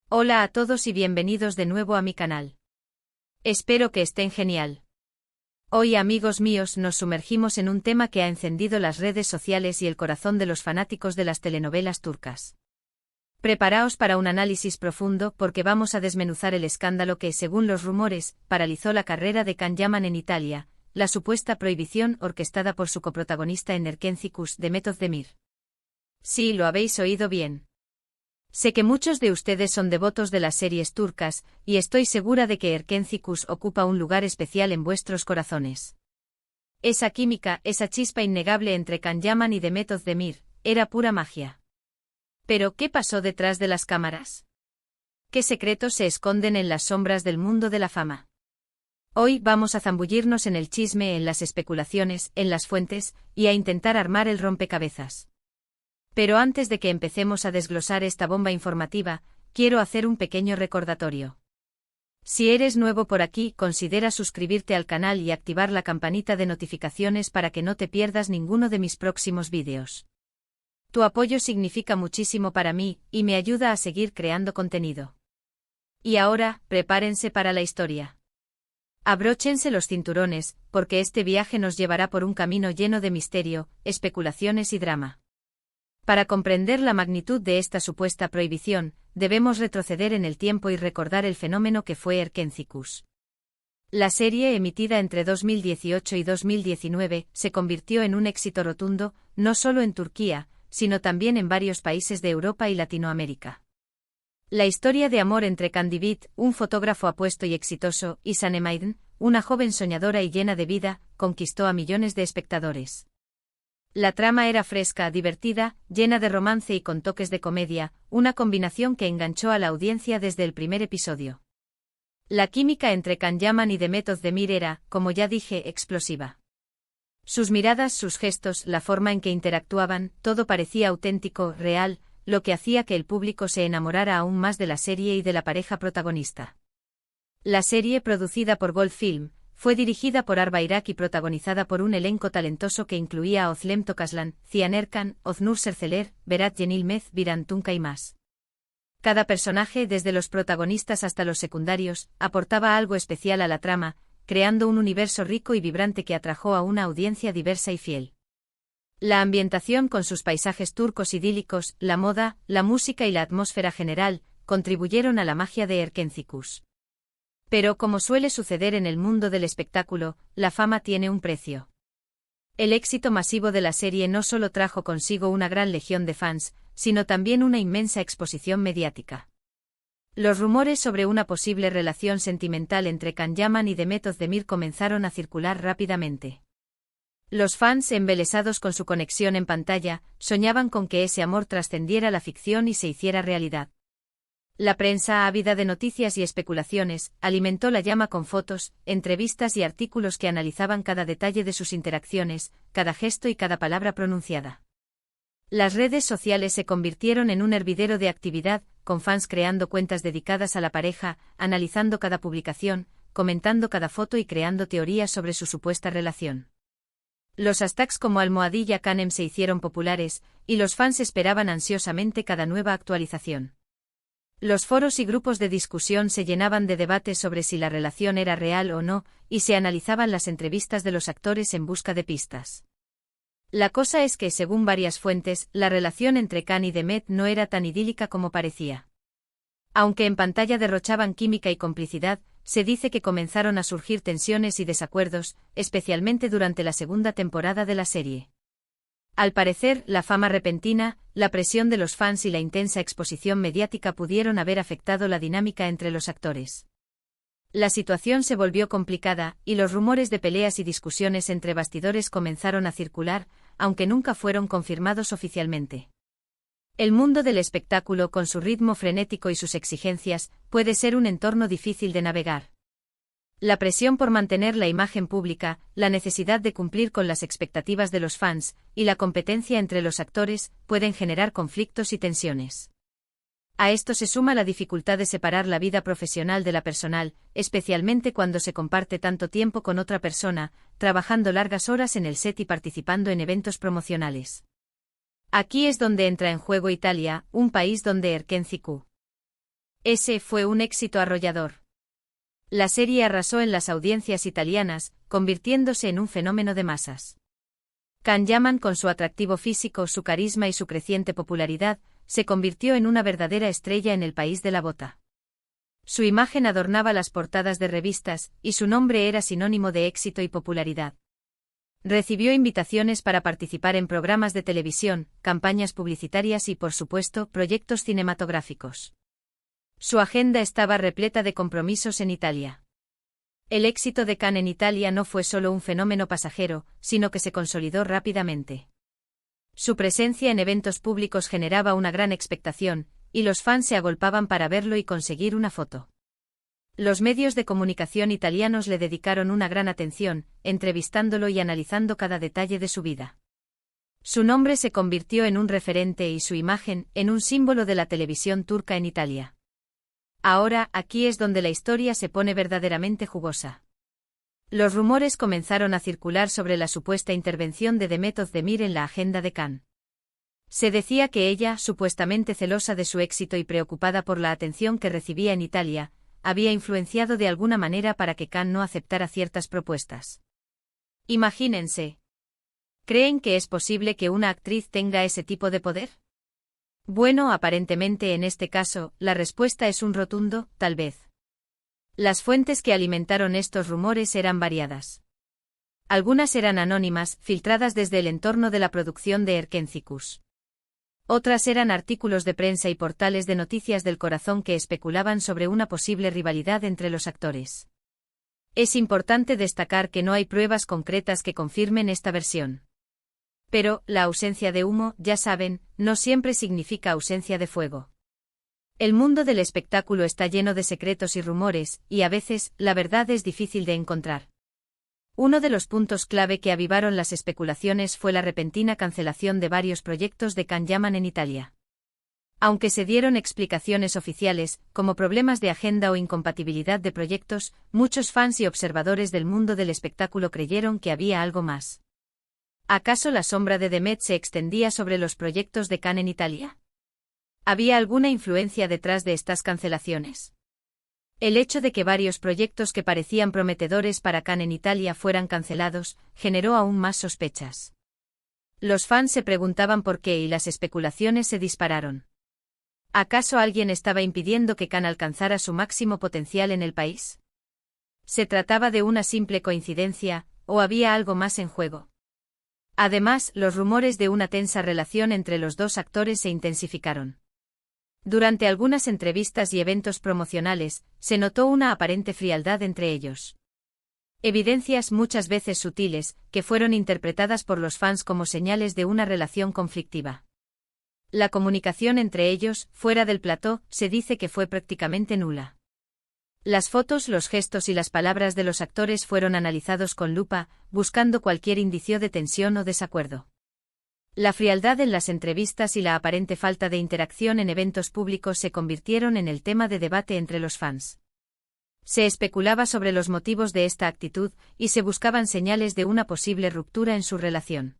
Hola a todos y bienvenidos de nuevo a mi canal. Espero que estén genial. Hoy, amigos míos, nos sumergimos en un tema que ha encendido las redes sociales y el corazón de los fanáticos de las telenovelas turcas. Preparaos para un análisis profundo porque vamos a desmenuzar el escándalo que, según los rumores, paralizó la carrera de Can Yaman en Italia, la supuesta prohibición orquestada por su coprotagonista en Erkenzicus, Demet Özdemir. Sí, lo habéis oído bien. Sé que muchos de ustedes son devotos de las series turcas, y estoy segura de que Erkenzicus ocupa un lugar especial en vuestros corazones. Esa química, esa chispa innegable entre Can Yaman y Demet Özdemir, era pura magia. Pero, ¿qué pasó detrás de las cámaras? ¿Qué secretos se esconden en las sombras del mundo de la fama? Hoy vamos a zambullirnos en el chisme, en las especulaciones, en las fuentes, y a intentar armar el rompecabezas. Pero antes de que empecemos a desglosar esta bomba informativa, quiero hacer un pequeño recordatorio. Si eres nuevo por aquí, considera suscribirte al canal y activar la campanita de notificaciones para que no te pierdas ninguno de mis próximos vídeos. Tu apoyo significa muchísimo para mí, y me ayuda a seguir creando contenido. Y ahora, prepárense para la historia. Abróchense los cinturones, porque este viaje nos llevará por un camino lleno de misterio, especulaciones y drama. Para comprender la magnitud de esta supuesta prohibición, debemos retroceder en el tiempo y recordar el fenómeno que fue Erkenzicus. La serie, emitida entre 2018 y 2019, se convirtió en un éxito rotundo, no solo en Turquía, sino también en varios países de Europa y Latinoamérica. La historia de amor entre Kandibit, un fotógrafo apuesto y exitoso, y Sanem Aydin, una joven soñadora y llena de vida, conquistó a millones de espectadores. La trama era fresca, divertida, llena de romance y con toques de comedia, una combinación que enganchó a la audiencia desde el primer episodio. La química entre Can Yaman y Demet Özdemir era, como ya dije, explosiva. Sus miradas, sus gestos, la forma en que interactuaban, todo parecía auténtico, real, lo que hacía que el público se enamorara aún más de la serie y de la pareja protagonista. La serie, producida por Gold Film, fue dirigida por Arba Irak y protagonizada por un elenco talentoso que incluía a Özlem Tokaslan, Cihan Erkan, Öznur Serseler, Berat Yenilmez, Biran Tunca y más. Cada personaje, desde los protagonistas hasta los secundarios, aportaba algo especial a la trama, creando un universo rico y vibrante que atrajo a una audiencia diversa y fiel. La ambientación, con sus paisajes turcos idílicos, la moda, la música y la atmósfera general, contribuyeron a la magia de Erkenzicus. Pero, como suele suceder en el mundo del espectáculo, la fama tiene un precio. El éxito masivo de la serie no solo trajo consigo una gran legión de fans, sino también una inmensa exposición mediática. Los rumores sobre una posible relación sentimental entre Can Yaman y Demet Özdemir comenzaron a circular rápidamente. Los fans, embelesados con su conexión en pantalla, soñaban con que ese amor trascendiera la ficción y se hiciera realidad. La prensa, ávida de noticias y especulaciones, alimentó la llama con fotos, entrevistas y artículos que analizaban cada detalle de sus interacciones, cada gesto y cada palabra pronunciada. Las redes sociales se convirtieron en un hervidero de actividad, con fans creando cuentas dedicadas a la pareja, analizando cada publicación, comentando cada foto y creando teorías sobre su supuesta relación. Los hashtags como Almohadilla Canem se hicieron populares, y los fans esperaban ansiosamente cada nueva actualización. Los foros y grupos de discusión se llenaban de debates sobre si la relación era real o no, y se analizaban las entrevistas de los actores en busca de pistas. La cosa es que, según varias fuentes, la relación entre Can y Demet no era tan idílica como parecía. Aunque en pantalla derrochaban química y complicidad, se dice que comenzaron a surgir tensiones y desacuerdos, especialmente durante la segunda temporada de la serie. Al parecer, la fama repentina, la presión de los fans y la intensa exposición mediática pudieron haber afectado la dinámica entre los actores. La situación se volvió complicada, y los rumores de peleas y discusiones entre bastidores comenzaron a circular, aunque nunca fueron confirmados oficialmente. El mundo del espectáculo, con su ritmo frenético y sus exigencias, puede ser un entorno difícil de navegar. La presión por mantener la imagen pública, la necesidad de cumplir con las expectativas de los fans, y la competencia entre los actores, pueden generar conflictos y tensiones. A esto se suma la dificultad de separar la vida profesional de la personal, especialmente cuando se comparte tanto tiempo con otra persona, trabajando largas horas en el set y participando en eventos promocionales. Aquí es donde entra en juego Italia, un país donde Erkenzicus Ese fue un éxito arrollador. La serie arrasó en las audiencias italianas, convirtiéndose en un fenómeno de masas. Can Yaman, con su atractivo físico, su carisma y su creciente popularidad, se convirtió en una verdadera estrella en el país de la bota. Su imagen adornaba las portadas de revistas, y su nombre era sinónimo de éxito y popularidad. Recibió invitaciones para participar en programas de televisión, campañas publicitarias y, por supuesto, proyectos cinematográficos. Su agenda estaba repleta de compromisos en Italia. El éxito de Can en Italia no fue solo un fenómeno pasajero, sino que se consolidó rápidamente. Su presencia en eventos públicos generaba una gran expectación, y los fans se agolpaban para verlo y conseguir una foto. Los medios de comunicación italianos le dedicaron una gran atención, entrevistándolo y analizando cada detalle de su vida. Su nombre se convirtió en un referente y su imagen en un símbolo de la televisión turca en Italia. Ahora, aquí es donde la historia se pone verdaderamente jugosa. Los rumores comenzaron a circular sobre la supuesta intervención de Demet Özdemir en la agenda de Can. Se decía que ella, supuestamente celosa de su éxito y preocupada por la atención que recibía en Italia, había influenciado de alguna manera para que Can no aceptara ciertas propuestas. Imagínense. ¿Creen que es posible que una actriz tenga ese tipo de poder? Bueno, aparentemente en este caso, la respuesta es un rotundo, tal vez. Las fuentes que alimentaron estos rumores eran variadas. Algunas eran anónimas, filtradas desde el entorno de la producción de Erkencicus. Otras eran artículos de prensa y portales de noticias del corazón que especulaban sobre una posible rivalidad entre los actores. Es importante destacar que no hay pruebas concretas que confirmen esta versión. Pero, la ausencia de humo, ya saben, no siempre significa ausencia de fuego. El mundo del espectáculo está lleno de secretos y rumores, y a veces, la verdad es difícil de encontrar. Uno de los puntos clave que avivaron las especulaciones fue la repentina cancelación de varios proyectos de Can Yaman en Italia. Aunque se dieron explicaciones oficiales, como problemas de agenda o incompatibilidad de proyectos, muchos fans y observadores del mundo del espectáculo creyeron que había algo más. ¿Acaso la sombra de Demet se extendía sobre los proyectos de Can en Italia? ¿Había alguna influencia detrás de estas cancelaciones? El hecho de que varios proyectos que parecían prometedores para Can en Italia fueran cancelados, generó aún más sospechas. Los fans se preguntaban por qué y las especulaciones se dispararon. ¿Acaso alguien estaba impidiendo que Can alcanzara su máximo potencial en el país? ¿Se trataba de una simple coincidencia, o había algo más en juego? Además, los rumores de una tensa relación entre los dos actores se intensificaron. Durante algunas entrevistas y eventos promocionales, se notó una aparente frialdad entre ellos. Evidencias muchas veces sutiles, que fueron interpretadas por los fans como señales de una relación conflictiva. La comunicación entre ellos, fuera del plató, se dice que fue prácticamente nula. Las fotos, los gestos y las palabras de los actores fueron analizados con lupa, buscando cualquier indicio de tensión o desacuerdo. La frialdad en las entrevistas y la aparente falta de interacción en eventos públicos se convirtieron en el tema de debate entre los fans. Se especulaba sobre los motivos de esta actitud, y se buscaban señales de una posible ruptura en su relación.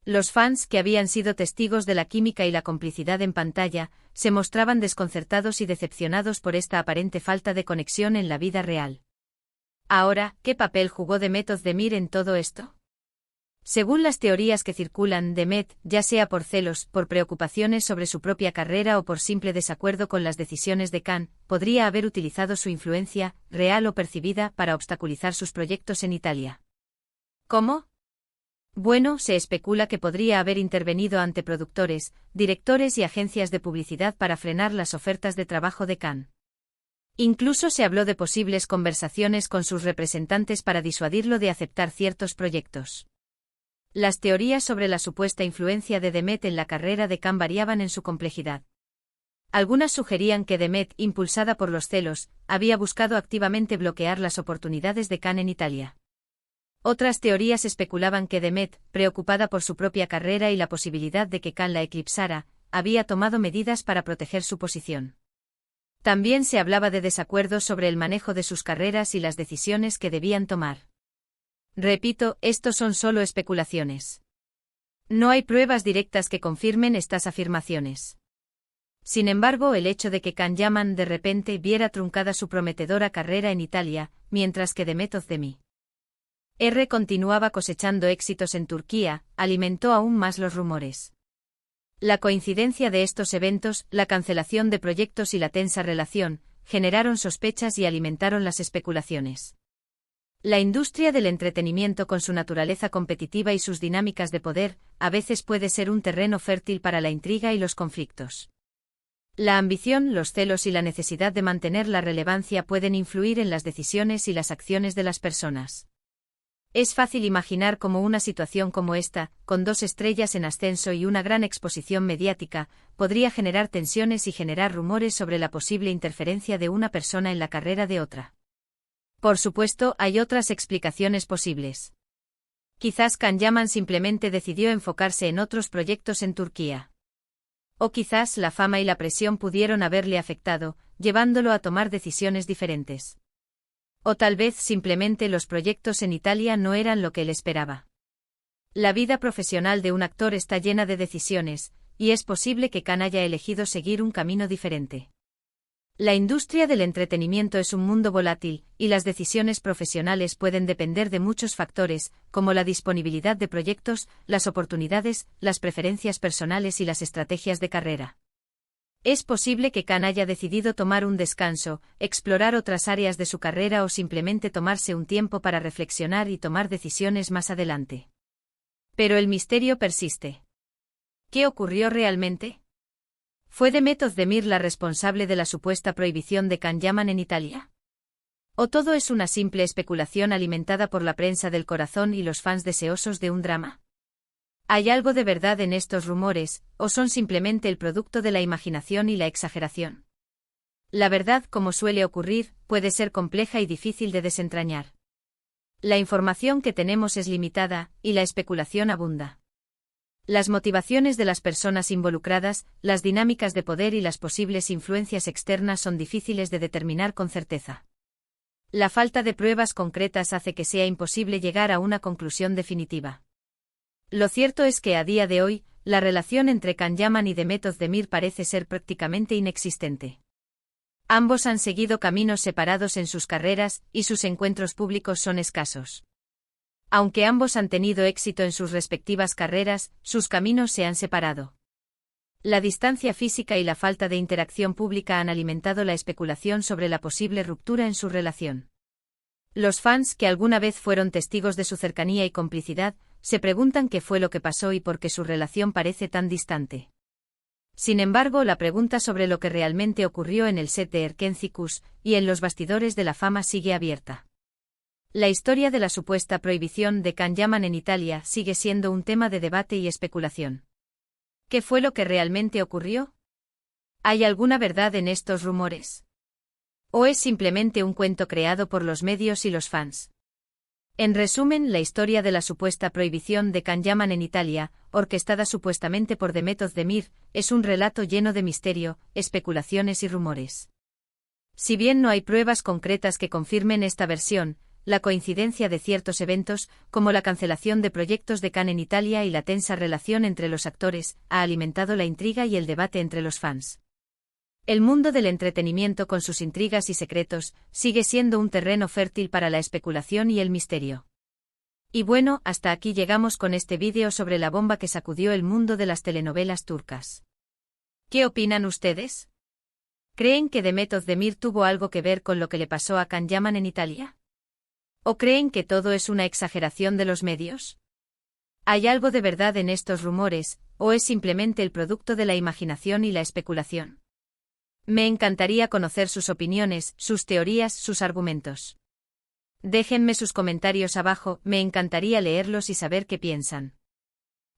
Los fans, que habían sido testigos de la química y la complicidad en pantalla, se mostraban desconcertados y decepcionados por esta aparente falta de conexión en la vida real. Ahora, ¿qué papel jugó Demet Özdemir en todo esto? Según las teorías que circulan, Demet, ya sea por celos, por preocupaciones sobre su propia carrera o por simple desacuerdo con las decisiones de Can, podría haber utilizado su influencia, real o percibida, para obstaculizar sus proyectos en Italia. ¿Cómo? Bueno, se especula que podría haber intervenido ante productores, directores y agencias de publicidad para frenar las ofertas de trabajo de Can. Incluso se habló de posibles conversaciones con sus representantes para disuadirlo de aceptar ciertos proyectos. Las teorías sobre la supuesta influencia de Demet en la carrera de Can variaban en su complejidad. Algunas sugerían que Demet, impulsada por los celos, había buscado activamente bloquear las oportunidades de Can en Italia. Otras teorías especulaban que Demet, preocupada por su propia carrera y la posibilidad de que Can la eclipsara, había tomado medidas para proteger su posición. También se hablaba de desacuerdos sobre el manejo de sus carreras y las decisiones que debían tomar. Repito, estos son solo especulaciones. No hay pruebas directas que confirmen estas afirmaciones. Sin embargo, el hecho de que Can Yaman de repente viera truncada su prometedora carrera en Italia, mientras que Demet Özdemir continuaba cosechando éxitos en Turquía, alimentó aún más los rumores. La coincidencia de estos eventos, la cancelación de proyectos y la tensa relación, generaron sospechas y alimentaron las especulaciones. La industria del entretenimiento, con su naturaleza competitiva y sus dinámicas de poder, a veces puede ser un terreno fértil para la intriga y los conflictos. La ambición, los celos y la necesidad de mantener la relevancia pueden influir en las decisiones y las acciones de las personas. Es fácil imaginar cómo una situación como esta, con dos estrellas en ascenso y una gran exposición mediática, podría generar tensiones y generar rumores sobre la posible interferencia de una persona en la carrera de otra. Por supuesto, hay otras explicaciones posibles. Quizás Can Yaman simplemente decidió enfocarse en otros proyectos en Turquía. O quizás la fama y la presión pudieron haberle afectado, llevándolo a tomar decisiones diferentes. O tal vez simplemente los proyectos en Italia no eran lo que él esperaba. La vida profesional de un actor está llena de decisiones, y es posible que Can haya elegido seguir un camino diferente. La industria del entretenimiento es un mundo volátil, y las decisiones profesionales pueden depender de muchos factores, como la disponibilidad de proyectos, las oportunidades, las preferencias personales y las estrategias de carrera. Es posible que Can haya decidido tomar un descanso, explorar otras áreas de su carrera o simplemente tomarse un tiempo para reflexionar y tomar decisiones más adelante. Pero el misterio persiste. ¿Qué ocurrió realmente? ¿Fue Demet Özdemir la responsable de la supuesta prohibición de Can Yaman en Italia? ¿O todo es una simple especulación alimentada por la prensa del corazón y los fans deseosos de un drama? ¿Hay algo de verdad en estos rumores, o son simplemente el producto de la imaginación y la exageración? La verdad, como suele ocurrir, puede ser compleja y difícil de desentrañar. La información que tenemos es limitada, y la especulación abunda. Las motivaciones de las personas involucradas, las dinámicas de poder y las posibles influencias externas son difíciles de determinar con certeza. La falta de pruebas concretas hace que sea imposible llegar a una conclusión definitiva. Lo cierto es que a día de hoy, la relación entre Can Yaman y Demet Özdemir parece ser prácticamente inexistente. Ambos han seguido caminos separados en sus carreras, y sus encuentros públicos son escasos. Aunque ambos han tenido éxito en sus respectivas carreras, sus caminos se han separado. La distancia física y la falta de interacción pública han alimentado la especulación sobre la posible ruptura en su relación. Los fans, que alguna vez fueron testigos de su cercanía y complicidad, se preguntan qué fue lo que pasó y por qué su relación parece tan distante. Sin embargo, la pregunta sobre lo que realmente ocurrió en el set de Erkenci y en los bastidores de la fama sigue abierta. La historia de la supuesta prohibición de Can Yaman en Italia sigue siendo un tema de debate y especulación. ¿Qué fue lo que realmente ocurrió? ¿Hay alguna verdad en estos rumores? ¿O es simplemente un cuento creado por los medios y los fans? En resumen, la historia de la supuesta prohibición de Can Yaman en Italia, orquestada supuestamente por Demet Özdemir, es un relato lleno de misterio, especulaciones y rumores. Si bien no hay pruebas concretas que confirmen esta versión, la coincidencia de ciertos eventos, como la cancelación de proyectos de Can en Italia y la tensa relación entre los actores, ha alimentado la intriga y el debate entre los fans. El mundo del entretenimiento, con sus intrigas y secretos, sigue siendo un terreno fértil para la especulación y el misterio. Y bueno, hasta aquí llegamos con este vídeo sobre la bomba que sacudió el mundo de las telenovelas turcas. ¿Qué opinan ustedes? ¿Creen que Demet Özdemir tuvo algo que ver con lo que le pasó a Can Yaman en Italia? ¿O creen que todo es una exageración de los medios? ¿Hay algo de verdad en estos rumores, o es simplemente el producto de la imaginación y la especulación? Me encantaría conocer sus opiniones, sus teorías, sus argumentos. Déjenme sus comentarios abajo, me encantaría leerlos y saber qué piensan.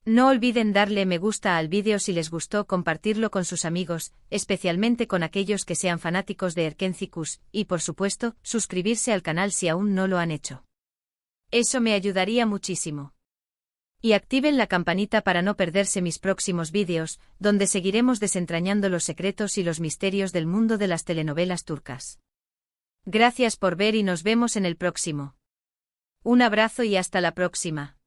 No olviden darle me gusta al vídeo si les gustó, compartirlo con sus amigos, especialmente con aquellos que sean fanáticos de Erkenci, y por supuesto, suscribirse al canal si aún no lo han hecho. Eso me ayudaría muchísimo. Y activen la campanita para no perderse mis próximos vídeos, donde seguiremos desentrañando los secretos y los misterios del mundo de las telenovelas turcas. Gracias por ver y nos vemos en el próximo. Un abrazo y hasta la próxima.